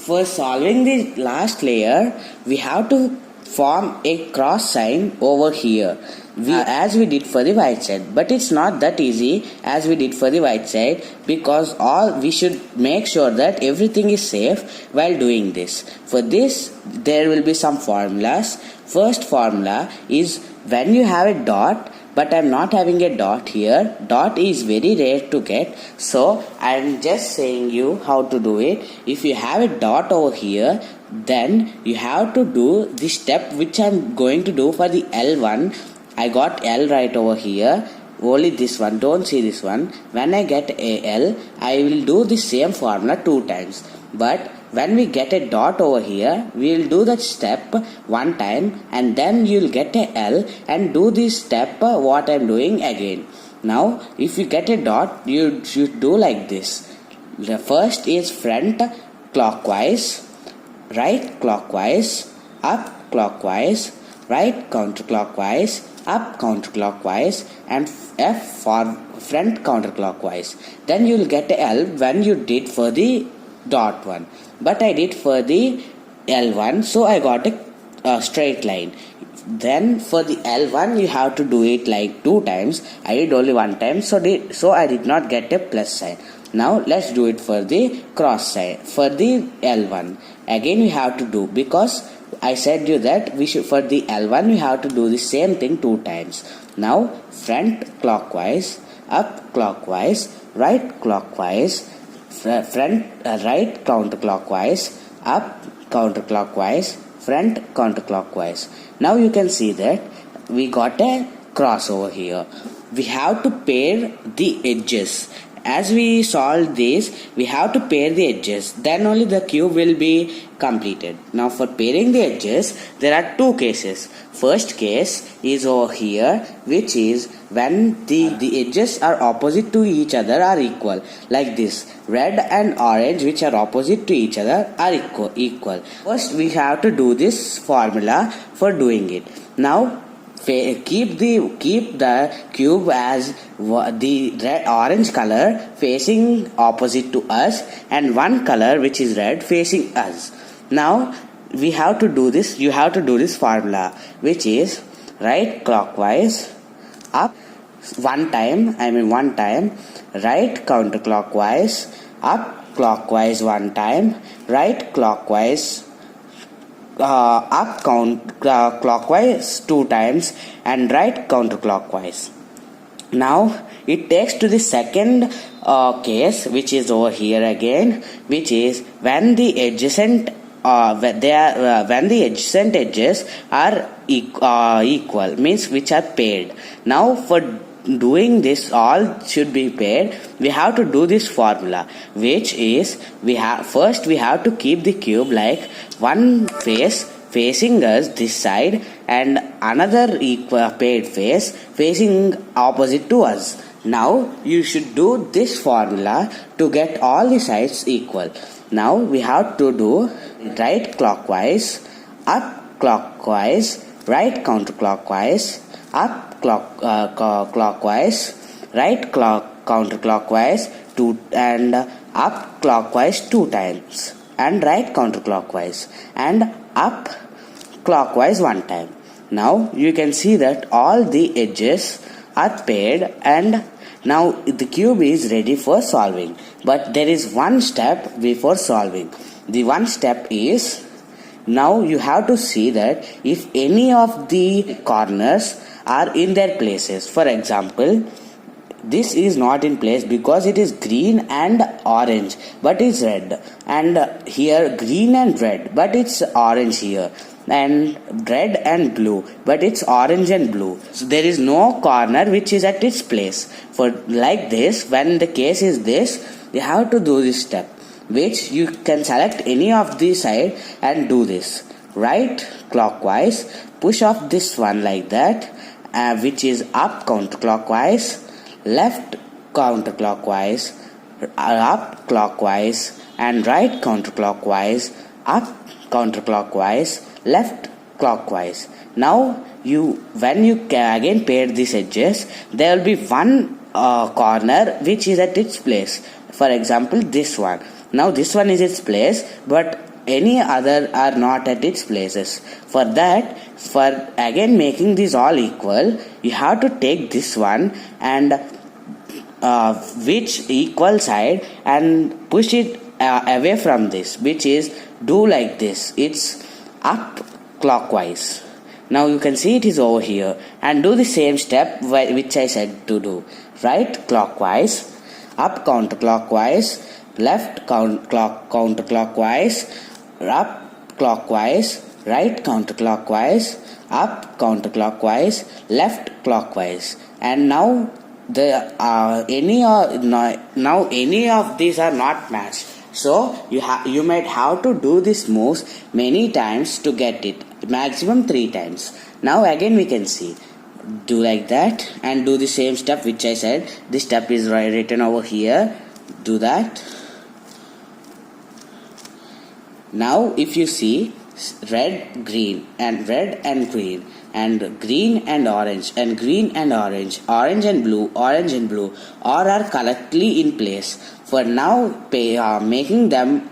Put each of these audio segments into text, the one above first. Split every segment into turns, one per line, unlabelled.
For solving the last layer, we have to form a cross sign over here, as we did for the right side. But it's not that easy as we did for the right side, because we should make sure that everything is safe while doing this. For this, there will be some formulas. First formula is when you have a dot, but I'm not having a dot here. Dot is very rare to get, so I'm just saying you how to do it. If you have a dot over here, then you have to do the step which I'm going to do for the L1. I got L right over here, only this one, don't see this one. When I get a L, I will do the same formula 2 times. But when we get a dot over here, we will do that step 1 time, and then you will get a L and do this step what I am doing again. Now if you get a dot, you should do like this. The first is front clockwise, right clockwise, up clockwise, right counterclockwise, up counterclockwise, and F for front counterclockwise. Then you will get a L when you did for the dot one, but I did for the L1, so I got a straight line. Then for the L1 you have to do it like 2 times. I did only 1 time, so I did not get a plus sign. Now let's do it for the cross sign. For the L1 again we have to do, because I said you that we should, for the L1 we have to do the same thing 2 times. Now front clockwise, up clockwise, right clockwise, right counterclockwise, up counterclockwise, front counterclockwise. Now you can see that we got a cross over here. We have to pair the edges. As we solve this, we have to pair the edges, then only the cube will be completed. Now for pairing the edges, there are 2 cases. First case is over here, which is when the edges are opposite to each other are equal, like this. Red and orange, which are opposite to each other, are equal. First we have to do this formula for doing it. Now keep the cube as the orange color facing opposite to us, and one color which is red facing us. Now we have to do this. You have to do this formula, which is right clockwise, up 1 time, right counterclockwise, up clockwise 1 time, right clockwise, up clockwise 2 times, and right counterclockwise. Now it takes to the second case, which is over here again, which is when the adjacent edges are equal, means which are paired. Now for doing this, all should be paired. We have to do this formula, which is we have to keep the cube like one face facing us this side, and another paired face facing opposite to us. Now you should do this formula to get all the sides equal. Now we have to do right clockwise, up clockwise, right counterclockwise, up clockwise, right counterclockwise 2, and up clockwise 2 times, and right counterclockwise, and up clockwise 1 time. Now you can see that all the edges are paired, and now the cube is ready for solving. But there is one step before solving. The one step is, now you have to see that if any of the corners are in their places. For example, this is not in place because it is green and orange but it's red, and here green and red but it's orange here, and red and blue but it's orange and blue. So there is no corner which is at its place. For like this, when the case is this, you have to do this step, which you can select any of the side and do this. Right clockwise, push off this one like that, which is up counterclockwise, left counterclockwise, up clockwise, and right counterclockwise, up counterclockwise, left clockwise. Now when you again pair these edges, there will be one corner which is at its place. For example, this one. Now this one is its place, but any other are not at its places. For that, for again making these all equal, you have to take this one and which equal side and push it away from this, which is do like this. It's up clockwise. Now you can see it is over here, and do the same step which I said to do. Right clockwise, up counterclockwise, left counterclockwise, up clockwise, right counterclockwise, up counterclockwise, left clockwise. And now any of these are not matched. So you might have to do this moves many times to get it, maximum 3 times. Now again we can see, do like that and do the same step which I said. This step is written over here. Do that. Now if you see, red, green, and red and green, and green and orange, and green and orange, orange and blue, all are correctly in place. For now, making them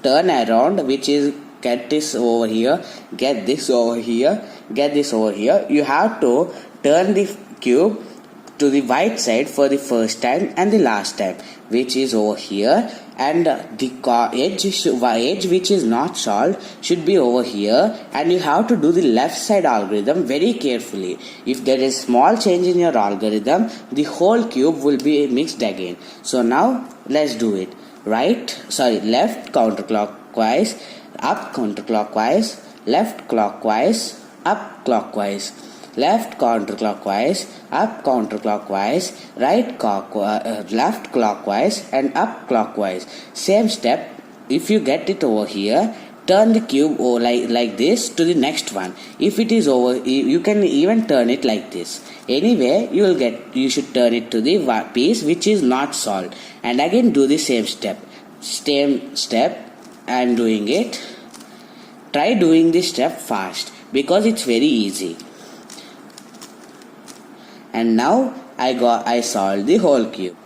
turn around, which is get this over here, get this over here, get this over here. You have to turn the cube to the right side for the first time and the last time, which is over here, and the edge which is not solved should be over here, and you have to do the left side algorithm very carefully. If there is small change in your algorithm, the whole cube will be mixed again. So now let's do it. Left counterclockwise, up counterclockwise, left clockwise, up clockwise, left counterclockwise, up counterclockwise, left clockwise, and up clockwise. Same step. If you get it over here, turn the cube like this to the next one. If it is over, you can even turn it like this. Anyway, you should turn it to the piece which is not solved, and again do the same step. I am doing it. Try doing this step fast because it's very easy. And now I solved the whole cube.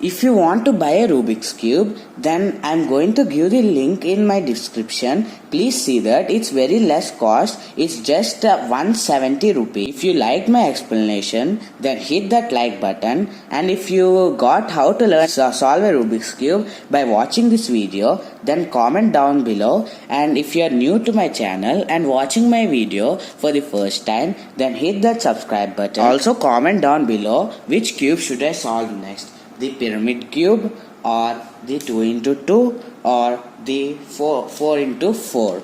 If you want to buy a Rubik's Cube, then I'm going to give the link in my description. Please see that. It's very less cost. It's just 170 rupees. If you liked my explanation, then hit that like button. And if you got how to learn solve a Rubik's Cube by watching this video, then comment down below. And if you are new to my channel and watching my video for the first time, then hit that subscribe button. Also comment down below which cube should I solve next. The pyramid cube, or the 2x2, or the 4x4.